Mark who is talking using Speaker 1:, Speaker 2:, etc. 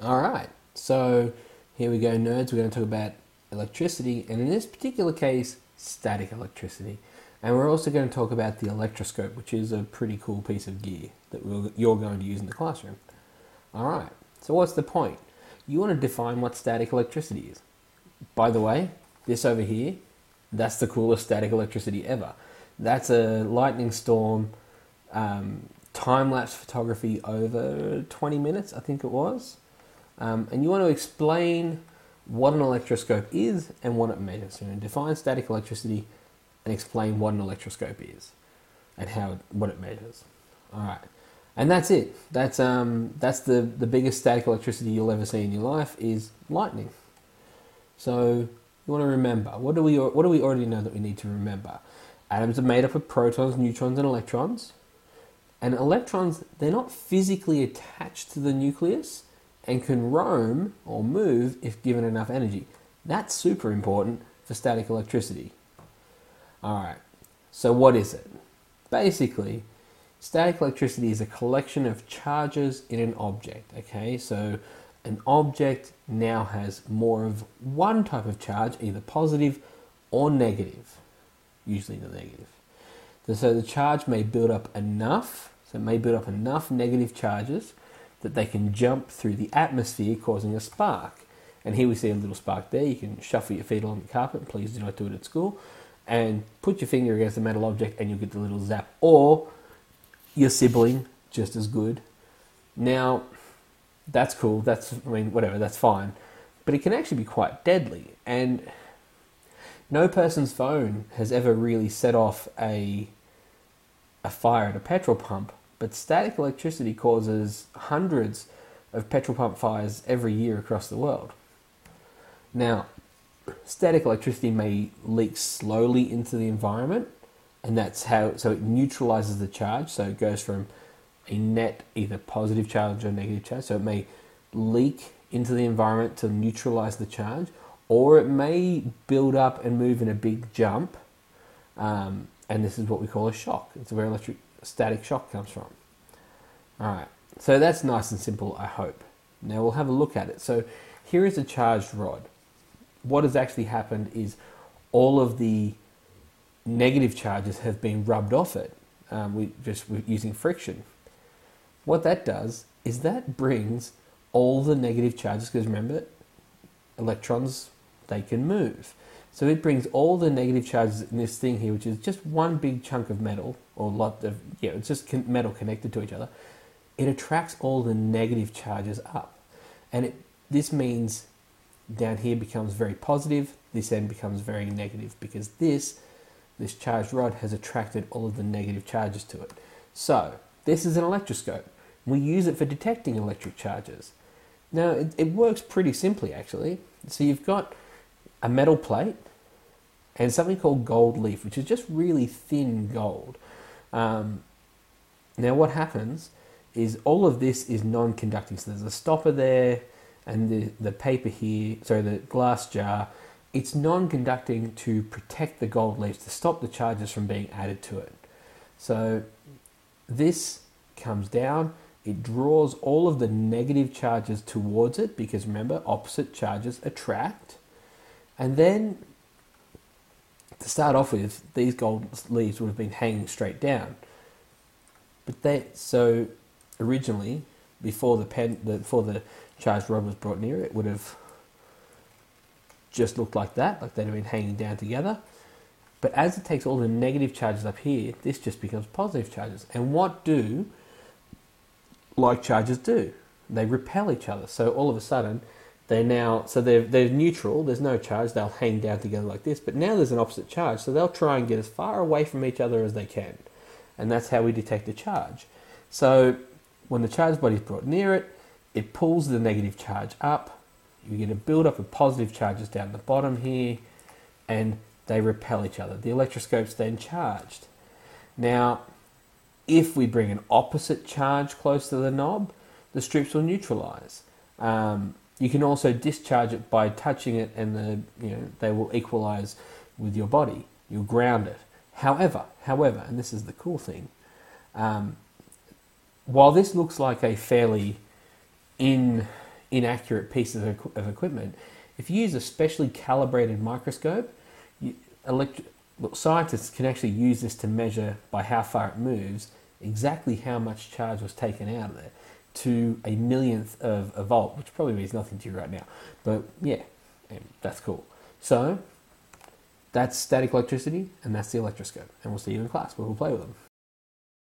Speaker 1: All right, so here we go, nerds. We're going to talk about electricity, and in this particular case, static electricity. And we're also going to talk about the electroscope, which is a pretty cool piece of gear that you're going to use in the classroom. All right, so what's the point? You want to define what static electricity is. By the way, this over here, that's the coolest static electricity ever. That's a lightning storm, time-lapse photography over 20 minutes, I think it was. And you want to explain what an electroscope is and what it measures. So define static electricity and explain what an electroscope is and what it measures. All right, and that's it. That's the biggest static electricity you'll ever see in your life is lightning. So you want to remember, what do we already know that we need to remember? Atoms are made up of protons, neutrons, and electrons. And electrons, they're not physically attached to the nucleus and can roam or move if given enough energy. That's super important for static electricity. All right, so what is it? Basically, static electricity is a collection of charges in an object, okay? So an object now has more of one type of charge, either positive or negative, usually the negative. So the charge may build up enough, negative charges that they can jump through the atmosphere, causing a spark. And here we see a little spark there. You can shuffle your feet along the carpet, please do not do it at school, and put your finger against the metal object and you'll get the little zap. Or your sibling, just as good. Now, that's cool, whatever, that's fine. But it can actually be quite deadly. And no person's phone has ever really set off a fire at a petrol pump, but static electricity causes hundreds of petrol pump fires every year across the world. Now, static electricity may leak slowly into the environment, and so it neutralizes the charge, so it goes from a net either positive charge or negative charge, so it may leak into the environment to neutralize the charge, or it may build up and move in a big jump, and this is what we call a shock. It's where static shock comes from. All right, so that's nice and simple, I hope. Now we'll have a look at it. So here is a charged rod. What has actually happened is all of the negative charges have been rubbed off it, we're using friction. What that does is that brings all the negative charges, because remember, electrons, they can move. So it brings all the negative charges in this thing here, which is just one big chunk of metal, it's just metal connected to each other. It attracts all the negative charges up. And this means down here becomes very positive, this end becomes very negative, because this charged rod has attracted all of the negative charges to it. So, this is an electroscope. We use it for detecting electric charges. Now, it works pretty simply, actually. So you've got a metal plate and something called gold leaf, which is just really thin gold. Now, what happens is all of this is non-conducting. So there's a stopper there, and the paper here, the glass jar, it's non-conducting to protect the gold leaves, to stop the charges from being added to it. So this comes down, it draws all of the negative charges towards it, because remember, opposite charges attract. And then, to start off with, these gold leaves would have been hanging straight down. So originally, before the charged rod was brought near, it would have just looked like that, like they'd have been hanging down together. But as it takes all the negative charges up here, this just becomes positive charges. And what do like charges do? They repel each other. So all of a sudden, they're neutral, there's no charge, they'll hang down together like this, but now there's an opposite charge, so they'll try and get as far away from each other as they can. And that's how we detect a charge. So when the charged body is brought near it, it pulls the negative charge up, you get a build-up of positive charges down the bottom here, and they repel each other. The electroscope's then charged. Now, if we bring an opposite charge close to the knob, the strips will neutralize. You can also discharge it by touching it, and they will equalize with your body. You'll ground it. However, and this is the cool thing, while this looks like a fairly inaccurate pieces of equipment, if you use a specially calibrated microscope, you, scientists can actually use this to measure by how far it moves exactly how much charge was taken out of there to a millionth of a volt, which probably means nothing to you right now. But yeah, that's cool. So that's static electricity, and that's the electroscope. And we'll see you in class where we'll play with them.